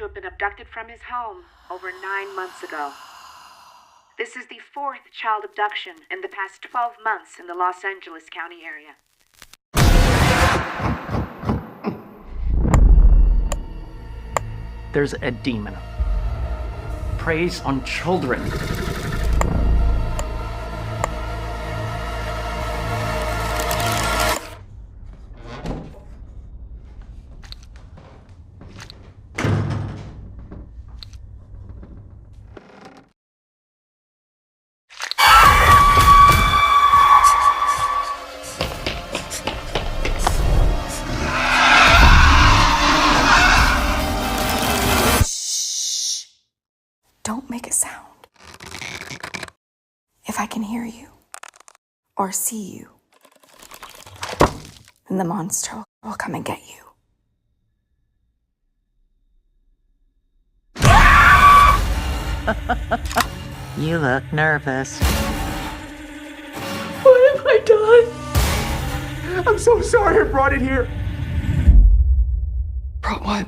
to have been abducted from his home over 9 months ago. This is the 4th child abduction in the past 12 months in the Los Angeles County area. There's a demon. Preys on children. Don't make a sound. If I can hear you or see you, then the monster will come and get you. You look nervous. What have I done? I'm so sorry I brought it here. Brought what?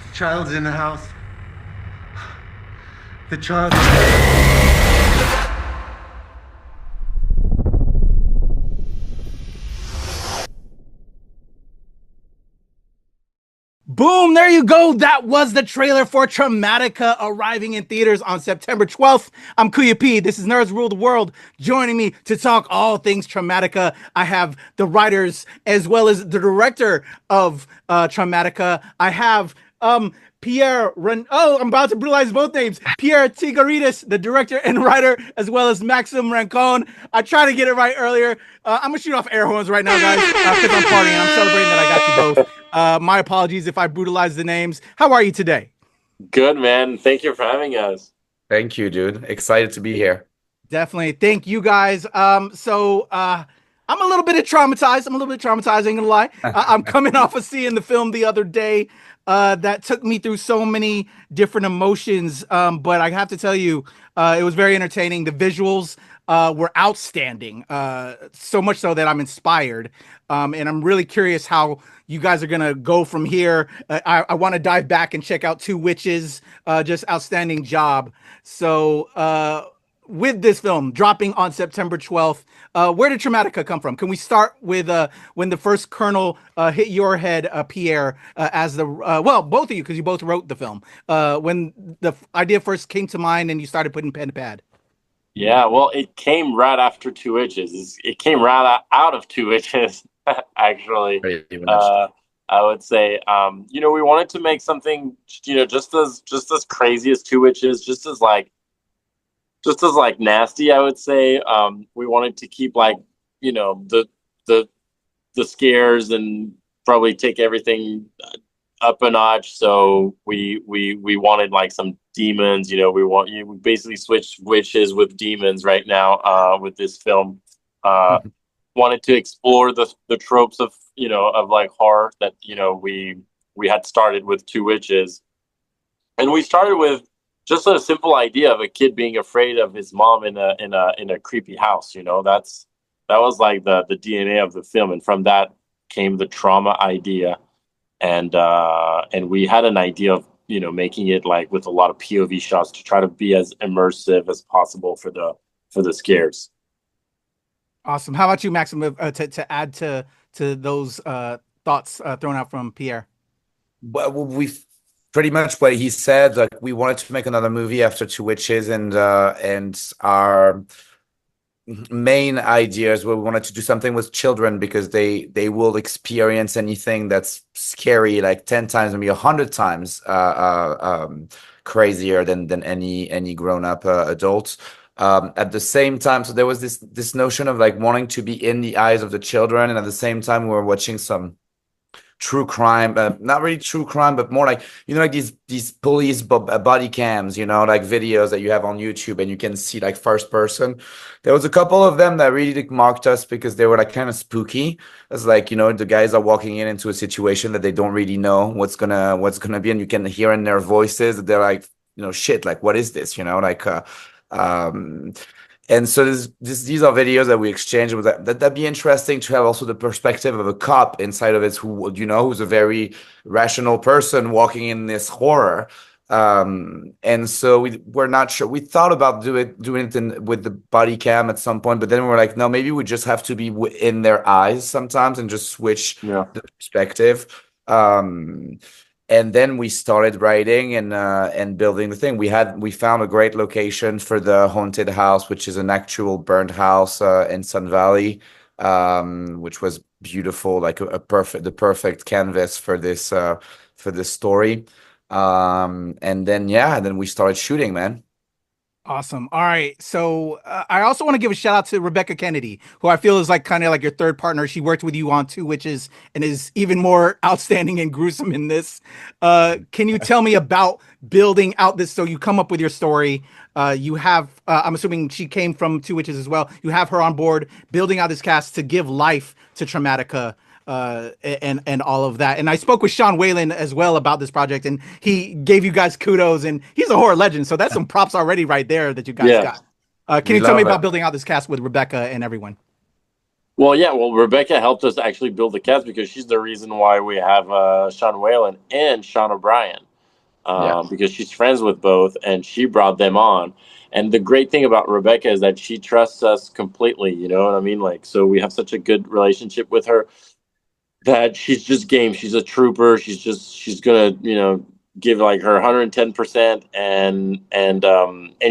The child's in the house. The child. Boom, there you go. That was the trailer for Traumatika, arriving in theaters on September 12th. I'm KUYA P. This is Nerds Rule the World. Joining me to talk all things Traumatika, I have the writers as well as the director of Traumatika. I have Pierre, I'm about to brutalize both names. Pierre Tsigaridis, the director and writer, as well as Maxime Rancon. I tried to get it right earlier. I'm gonna shoot off air horns right now, guys, because I'm partying. I'm celebrating that I got you both. My apologies if I brutalize the names. How are you today? Good, man. Thank you for having us. Thank you, dude. Excited to be here. Definitely. Thank you, guys. I'm a little bit traumatized. I ain't gonna lie. I'm coming off of seeing the film the other day. That took me through so many different emotions. But I have to tell you, it was very entertaining. The visuals were outstanding. So much so that I'm inspired. And I'm really curious how you guys are gonna go from here. I want to dive back and check out Two Witches. Just outstanding job. So with this film dropping on September 12th, where did Traumatika come from? Can we start with when the first kernel hit your head, Pierre, as the both of you, because you both wrote the film, when the idea first came to mind and you started putting pen to pad? Yeah, well, it came right after Two Witches. It came right out of Two Witches, actually. I would say, we wanted to make something, just as crazy as Two Witches, just as nasty, I would say. We wanted to keep the scares and probably take everything up a notch. So we wanted some demons. We basically switched witches with demons right now with this film. Wanted to explore the tropes of horror that we had started with Two Witches, and we started with just a simple idea of a kid being afraid of his mom in a creepy house. That was the DNA of the film, and from that came the trauma idea, and we had an idea of making it with a lot of POV shots to try to be as immersive as possible for the scares. Awesome. How about you, Maxime, to add to those thoughts thrown out from Pierre? Well, we've pretty much what he said. We wanted to make another movie after Two Witches, and our main idea is we wanted to do something with children because they will experience anything that's scary 10 times, maybe 100 times crazier than any grown-up adult. At the same time, so there was this notion of wanting to be in the eyes of the children, and at the same time we were watching some true crime, not really true crime, but more like, you know, like these police body cams, you know, like videos that you have on YouTube and you can see like first person. There was a couple of them that really like, marked us because they were like kind of spooky. It's like, you know, the guys are walking into a situation that they don't really know what's gonna be, and you can hear in their voices that they're like, you know, shit, like what is this, you know, like and so these are videos that we exchange with that'd be interesting to have also the perspective of a cop inside of it who, you know, who's a very rational person walking in this horror. And so we're not sure. We thought about doing it with the body cam at some point, but then we're like, no, maybe we just have to be in their eyes sometimes and just switch the perspective. And then we started writing and building the thing. We found a great location for the haunted house, which is an actual burned house in Sun Valley, which was beautiful, like the perfect canvas for this story. And then we started shooting, man. Awesome. All right. So I also want to give a shout out to Rebekah Kennedy, who I feel is like kind of like your third partner. She worked with you on Two Witches and is even more outstanding and gruesome in this. Can you tell me about building out this? So you come up with your story. You have, I'm assuming she came from Two Witches as well. You have her on board, building out this cast to give life to Traumatika. And all of that. And I spoke with Sean Whalen as well about this project, and he gave you guys kudos, and he's a horror legend. So that's some props already right there that you guys got. Can you tell me about building out this cast with Rebekah and everyone? Well, yeah. Well, Rebekah helped us actually build the cast because she's the reason why we have Sean Whalen and Sean O'Brien, because she's friends with both, and she brought them on. And the great thing about Rebekah is that she trusts us completely. You know what I mean? Like, so we have such a good relationship with her that she's just game. She's a trooper. She's gonna, you know, give like her 110%. And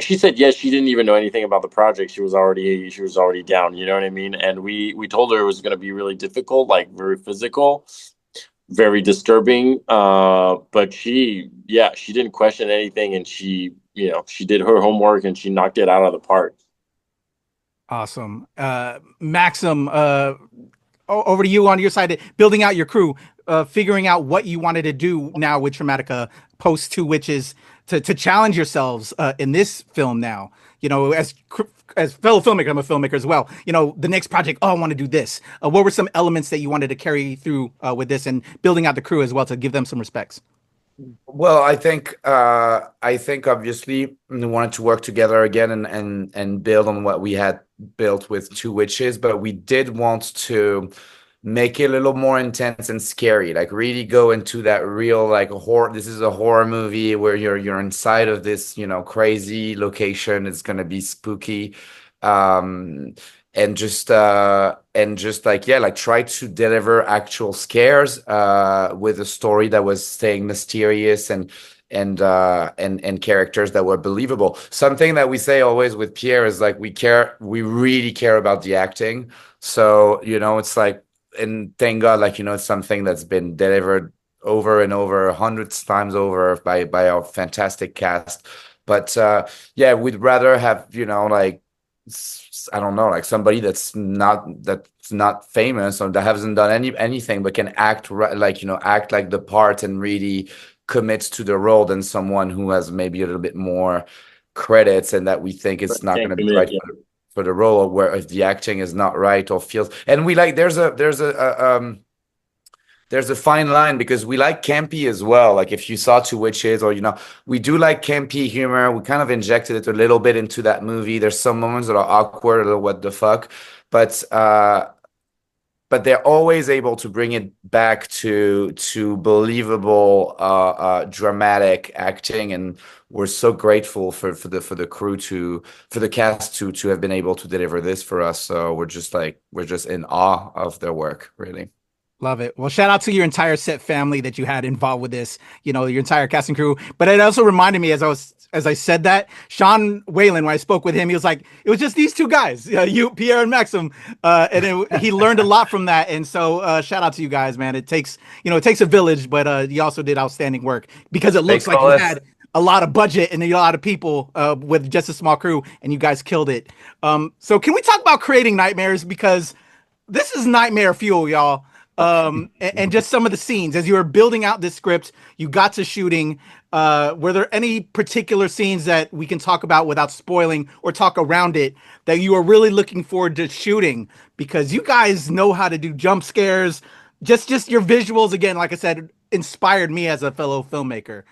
she said yes. She didn't even know anything about the project. She was already down. You know what I mean? And we told her it was gonna be really difficult, like very physical, very disturbing. But she didn't question anything, and she did her homework and she knocked it out of the park. Awesome. Maxime, over to you on your side, building out your crew, figuring out what you wanted to do now with Traumatika post Two Witches to challenge yourselves in this film now. You know, as fellow filmmaker, I'm a filmmaker as well. You know, the next project, I want to do this. What were some elements that you wanted to carry through with this, and building out the crew as well to give them some respects? Well, I think obviously we wanted to work together again and build on what we had built with Two Witches, but we did want to make it a little more intense and scary, like really go into that real like horror. This is a horror movie where you're inside of this, you know, crazy location. It's gonna be spooky. And just like try to deliver actual scares with a story that was staying mysterious and characters that were believable. Something that we say always with Pierre is like we really care about the acting. So, you know, it's like, and thank God, like, you know, it's something that's been delivered over and over, hundreds of times over by our fantastic cast. But we'd rather have, you know, like, I don't know, like somebody that's not famous or that hasn't done anything but can act like the part and really commits to the role than someone who has maybe a little bit more credits and that we think it's not going to be right for the role, or where if the acting is not right or feels. And we like there's a fine line because we like campy as well. Like if you saw Two Witches, or, you know, we do like campy humor. We kind of injected it a little bit into that movie. There's some moments that are awkward, or what the fuck, but they're always able to bring it back to believable, dramatic acting, and we're so grateful for the crew for the cast to have been able to deliver this for us. So we're just in awe of their work, really. Love it. Well, shout out to your entire set family that you had involved with this, you know, your entire cast and crew. But it also reminded me as I said that, Sean Whalen, when I spoke with him, he was like, it was just these two guys, you, Pierre and Maxime. He learned a lot from that. And so shout out to you guys, man. It takes a village, but you also did outstanding work because it looks like you had a lot of budget and a lot of people with just a small crew, and you guys killed it. So can we talk about creating nightmares? Because this is nightmare fuel, y'all. And just some of the scenes as you were building out this script, you got to shooting. Were there any particular scenes that we can talk about without spoiling or talk around it that you are really looking forward to shooting? Because you guys know how to do jump scares. Just your visuals, again, like I said, inspired me as a fellow filmmaker.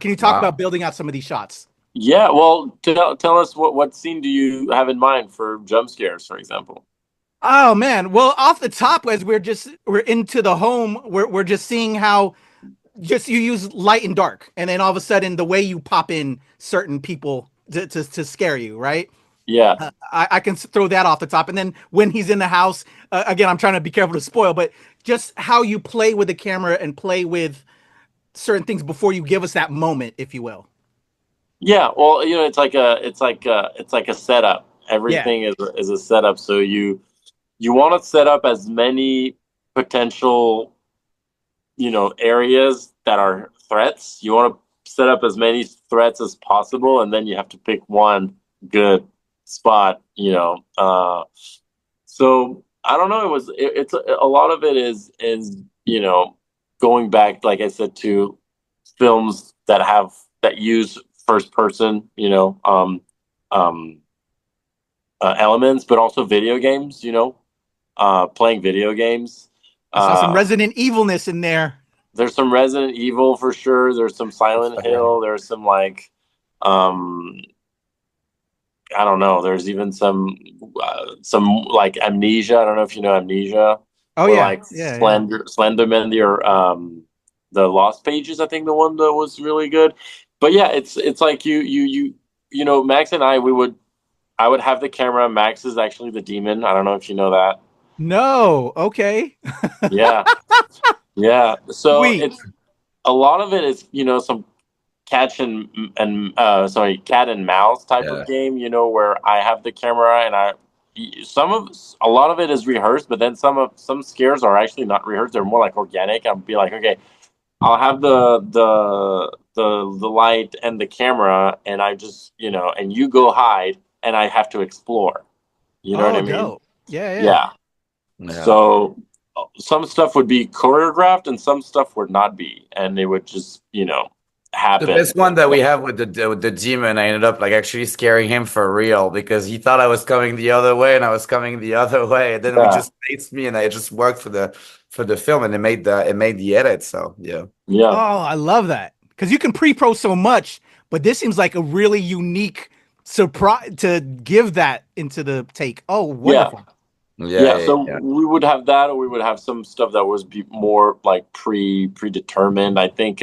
Can you talk about building out some of these shots? Yeah, well, tell us what scene do you have in mind for jump scares, for example? Oh man. Well, off the top, as we're into the home, we're just seeing how just you use light and dark, and then all of a sudden the way you pop in certain people to scare you, right? Yeah. I can throw that off the top. And then when he's in the house, again, I'm trying to be careful to spoil, but just how you play with the camera and play with certain things before you give us that moment, if you will. Yeah, well, it's like a setup. Everything is a setup. So you want to set up as many potential, areas that are threats. You want to set up as many threats as possible, and then you have to pick one good spot. So I don't know. It's a lot of it is going back, like I said, to films that use first person, elements, but also video games, playing video games. I saw some Resident Evilness in there. There's some Resident Evil for sure. There's some Silent Hill. There's some like, I don't know. There's even some like Amnesia. I don't know if you know Amnesia. Oh yeah, like Slenderman or the Lost Pages. I think the one that was really good. But yeah, it's like you Max and I I would have the camera. Max is actually the demon. I don't know if you know that. No. Okay. Yeah. Yeah. So it's a lot of it is, some cat and mouse type of game, where I have the camera and a lot of it is rehearsed, but then some scares are actually not rehearsed. They're more like organic. I'll be like, okay, I'll have the light and the camera, and I just, and you go hide, and I have to explore. You know what I mean? Dope. Yeah. So some stuff would be choreographed, and some stuff would not be, and it would just, happen. This one that we have with the demon, I ended up like actually scaring him for real because he thought I was coming the other way and I was coming the other way, and then we just faced me, and I just worked for the film, and it made the edit. So yeah. Oh, I love that, because you can pre-pro so much, but this seems like a really unique surprise to give that into the take. Oh, wonderful. So we would have that, or we would have some stuff that was more like predetermined. I think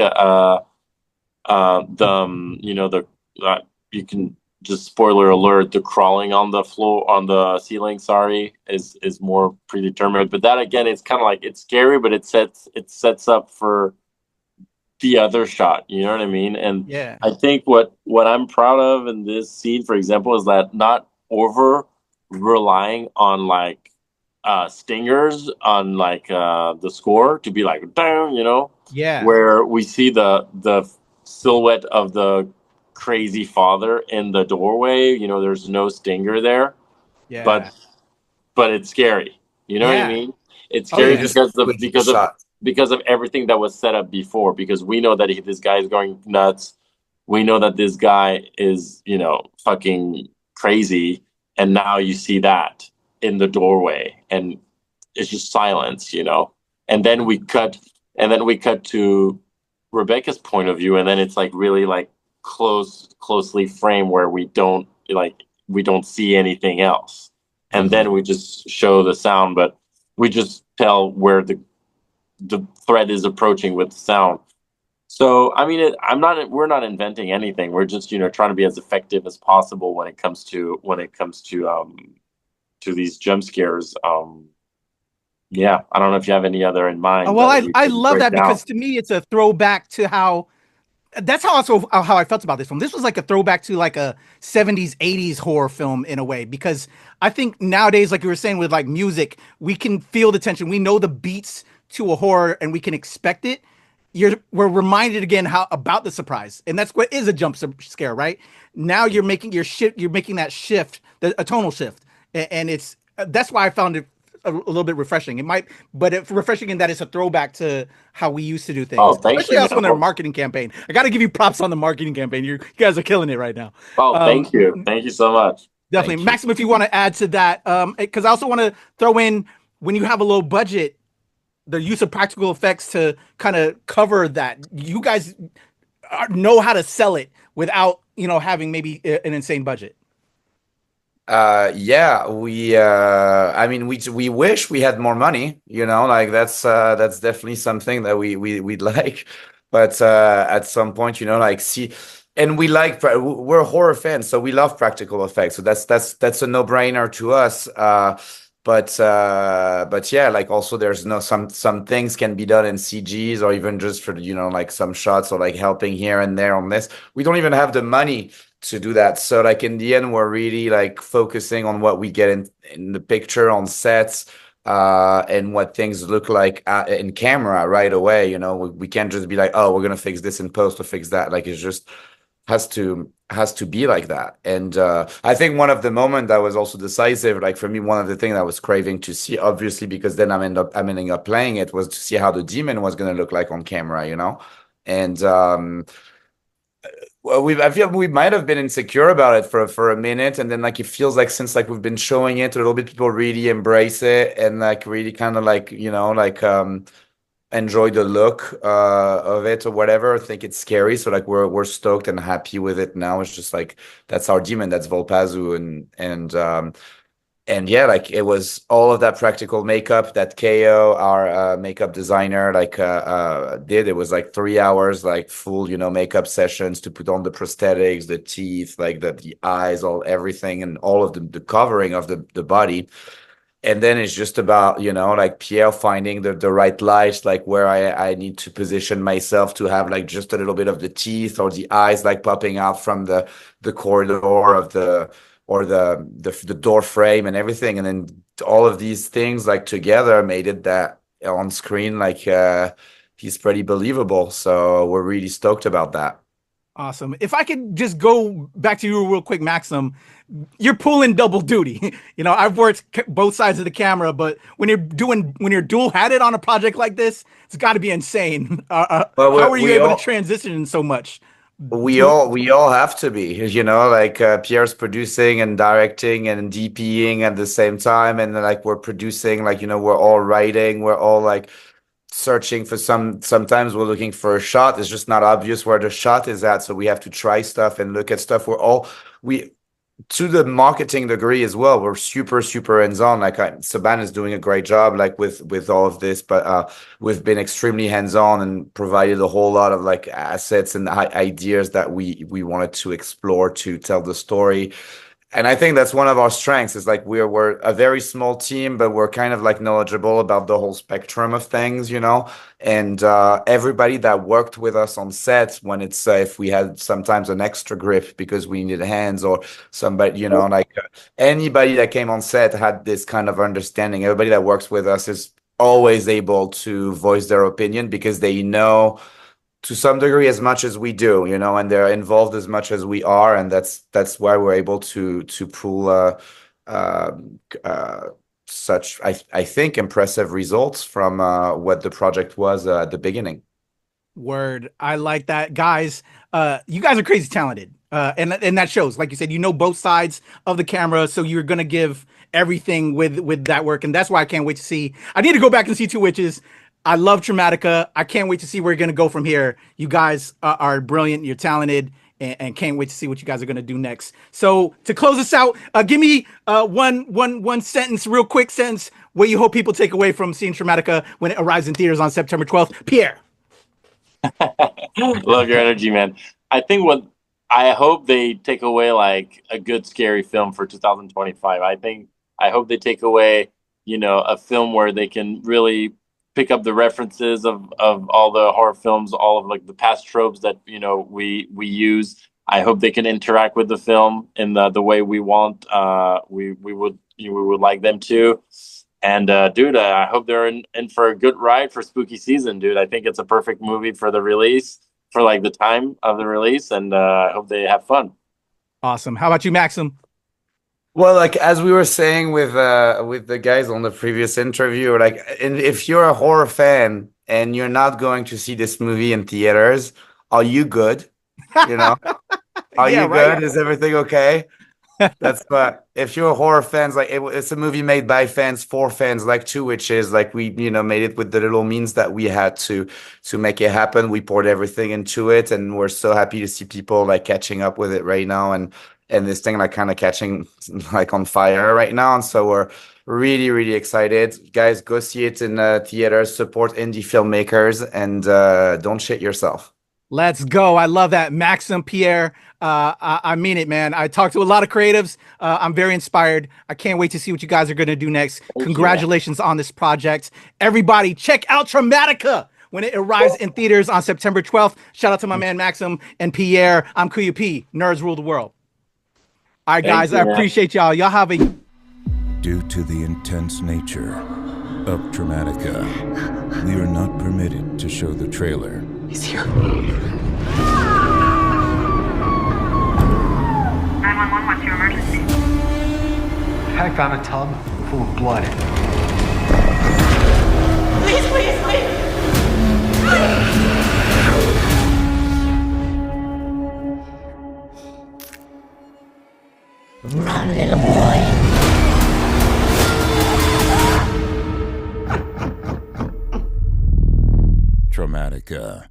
you can just spoiler alert, the crawling on the ceiling, is more predetermined. But that again, it's kind of like, it's scary, but it sets up for the other shot. You know what I mean? And I think what I'm proud of in this scene, for example, is that not over relying on like stingers on like the score to be like down, where we see the silhouette of the crazy father in the doorway. There's no stinger there, but it's scary. You know what I mean? It's scary because of everything that was set up before, because we know that this guy is going nuts. We know that this guy is, fucking crazy. And now you see that in the doorway, and it's just silence, and then we cut to Rebekah's point of view. And then it's like really like closely framed where we don't see anything else. And then we just show the sound, but we just tell where the threat is approaching with sound. So I mean, we're not inventing anything. We're just trying to be as effective as possible when it comes to these jump scares. Yeah, I don't know if you have any other in mind. Well, I love that because to me it's a throwback to how. That's how I felt about this film. This was like a throwback to like a 70s, 80s horror film in a way, because I think nowadays, like you were saying with like music, we can feel the tension. We know the beats to a horror and we can expect it. We're reminded again about the surprise, and that's what is a jump scare, right? Now you're making that shift, a tonal shift, and that's why I found it a little bit refreshing. It might, but it's refreshing in that it's a throwback to how we used to do things. Oh, thank Especially you, also man. in their marketing campaign. I got to give you props on the marketing campaign. You guys are killing it right now. Oh, thank you. Thank you so much. Definitely. Maxime, if you want to add to that, because I also want to throw in, when you have a low budget, the use of practical effects to kind of cover that. You guys know how to sell it without, having maybe an insane budget. Yeah, I mean, we wish we had more money, like that's definitely something that we'd like, but at some point, and we're horror fans, so we love practical effects, so that's a no-brainer to us. But yeah, like also there's some things can be done in CGs, or even just for like some shots, or like helping here and there on this. We don't even have the money to do that, so like in the end we're really like focusing on what we get in the picture on sets, and what things look like in camera right away. We can't just be like, oh, we're gonna fix this in post or fix that. Like, it's just has to be like that. And I think one of the moments that was also decisive, like for me, one of the things I was craving to see, obviously, because then I'm ending up playing it, was to see how the demon was going to look like on camera, and well, I feel we might have been insecure about it for a minute, and then like it feels like since like we've been showing it a little bit, people really embrace it and like really kind of like enjoy the look of it or whatever. I think it's scary, so like we're stoked and happy with it now. It's just like that's our demon, that's Volpazu, and yeah, like it was all of that practical makeup that KO, our makeup designer, like did. It was like 3 hours, like full makeup sessions to put on the prosthetics, the teeth, like the eyes, everything, and all of the covering of the body. And then it's just about, like Pierre finding the right light, like where I need to position myself to have like just a little bit of the teeth or the eyes like popping out from the corridor of the door frame and everything. And then all of these things like together made it that on screen, like he's pretty believable. So we're really stoked about that. Awesome. If I could just go back to you real quick, Maxime, you're pulling double duty. I've worked both sides of the camera, but when you're dual-hatted on a project like this, it's got to be insane. How are you able to transition so much? We all have to be, like Pierre's producing and directing and DPing at the same time, and like we're producing, like we're all writing, we're all like searching for sometimes we're looking for a shot. It's just not obvious where the shot is at, so we have to try stuff and look at stuff. To the marketing degree as well, we're super hands-on. Like Saban is doing a great job like with all of this, but we've been extremely hands-on and provided a whole lot of like assets and ideas that we wanted to explore to tell the story. And I think that's one of our strengths, is like we're a very small team, but we're kind of like knowledgeable about the whole spectrum of things, and everybody that worked with us on set, when it's if we had sometimes an extra grip because we needed hands, or somebody, anybody that came on set had this kind of understanding. Everybody that works with us is always able to voice their opinion because they know to some degree as much as we do, and they're involved as much as we are, and that's why we're able to pull such I think impressive results from what the project was at the beginning. Word, I like that, guys. You guys are crazy talented, and that shows. Like you said, both sides of the camera, so you're gonna give everything with that work, and that's why I can't wait to see. I need to go back and see Two Witches. I love Traumatica. I can't wait to see where you're going to go from here. You guys are brilliant. You're talented, and can't wait to see what you guys are going to do next. So to close us out, give me one sentence, real quick sentence, what you hope people take away from seeing Traumatica when it arrives in theaters on September 12th. Pierre. Love your energy, man. I hope they take away like a good scary film for 2025. I hope they take away, a film where they can really pick up the references of all the horror films, all of like the past tropes that we use. I hope they can interact with the film in the way we want. We would like them to. And dude, I hope they're in for a good ride for spooky season, dude. I think it's a perfect movie for the release, for like the time of the release, and I hope they have fun. Awesome. How about you, Maxime? Well, like as we were saying with the guys on the previous interview, like if you're a horror fan and you're not going to see this movie in theaters, are you good? You know, are Yeah, you right. good? Is everything okay? That's what if you're horror fans, like it's a movie made by fans for fans, like Two Witches. Like we, made it with the little means that we had to make it happen. We poured everything into it, and we're so happy to see people like catching up with it right now, and this thing like kind of catching like on fire right now. And so we're really, really excited, guys. Go see it in theaters. Support indie filmmakers, and don't shit yourself. Let's go. I love that. Maxime, Pierre, I mean it, man. I talked to a lot of creatives. I'm very inspired. I can't wait to see what you guys are going to do next. Congratulations on this project. Everybody, check out Traumatica when it arrives in theaters on September 12th. Shout out to my man, Maxime and Pierre. I'm KUYA P. Nerds rule the world. All right, guys, I appreciate y'all. Y'all have a... Due to the intense nature of Traumatica, we are not permitted to show the trailer. He's here. 911, what's your emergency? I found a tub full of blood. Please, please, please. Run, little boy. Traumatica.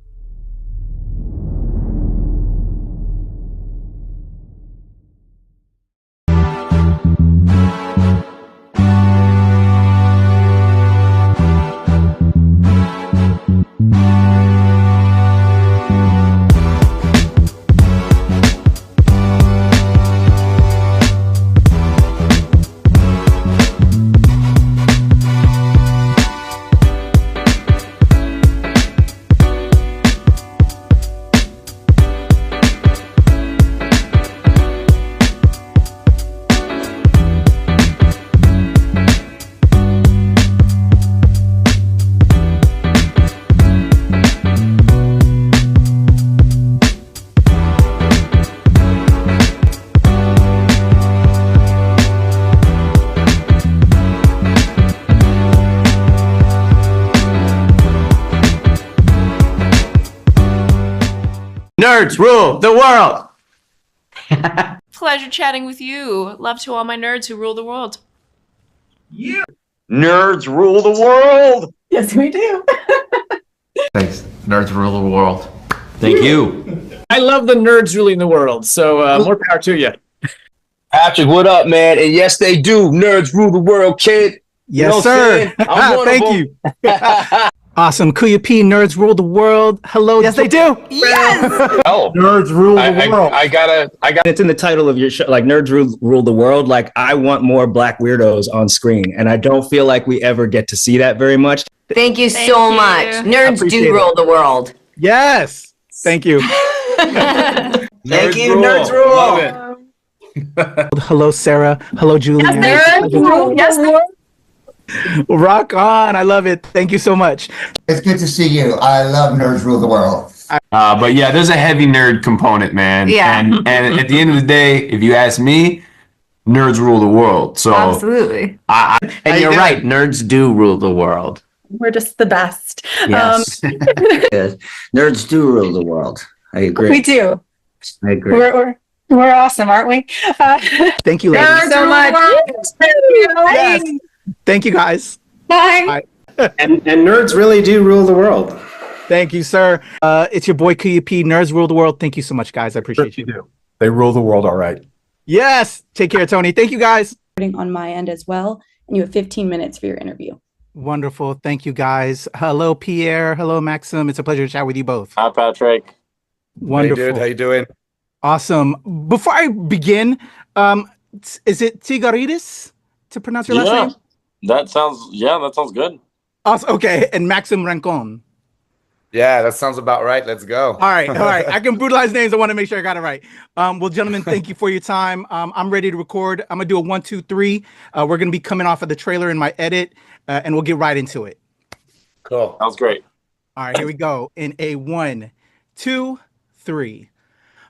Nerds rule the world. Pleasure chatting with you. Love to all my nerds who rule the world. Nerds rule the world. Yes, we do. Thanks. Nerds rule the world. Thank you. I love the nerds ruling the world, so more power to you. Patrick, what up, man? And yes, they do. Nerds rule the world, kid. Yes, sir. Thank you. Awesome. KUYA P, nerds rule the world. Hello. Yes, they do. Yes. Oh, Nerds rule the world. I got. It's in the title of your show, like Nerds Rule the World. Like, I want more Black weirdos on screen, and I don't feel like we ever get to see that very much. Thank you so much. Nerds do rule the world. Yes. Thank you. Thank you, Nerds Rule. Love it. Hello, Sarah. Hello, Julian. Yes, Rock on. I love it. Thank you so much. It's good to see you. I love Nerds Rule the World. But yeah, there's a heavy nerd component, man. Yeah. And at the end of the day, if you ask me, nerds rule the world. So absolutely. And you're right. Nerds do rule the world. We're just the best. Yes. Nerds do rule the world. I agree. We do. I agree. We're awesome, aren't we? Thank you, ladies. So much. Thank you. Yes. Thank you, guys. Bye. And nerds really do rule the world. Thank you, sir. It's your boy KUYA P. Nerds rule the world. Thank you so much, guys. I appreciate you. Do. They rule the world, all right. Yes. Take care, Tony. Thank you, guys. On my end as well, and you have 15 minutes for your interview. Wonderful. Thank you, guys. Hello, Pierre. Hello, Maxime. It's a pleasure to chat with you both. Hi, Patrick. Wonderful. Hey, dude. How you doing? Awesome. Before I begin, is it Tsigaridis to pronounce your last name? That sounds good. Awesome. Okay. And Maxime Rancon. Yeah, that sounds about right. Let's go. All right. I can brutalize names. I want to make sure I got it right. Well, gentlemen, thank you for your time. I'm ready to record. I'm going to do a 1, 2, 3. We're going to be coming off of the trailer in my edit, and we'll get right into it. Cool. Sounds great. All right, here we go. In a 1, 2, 3.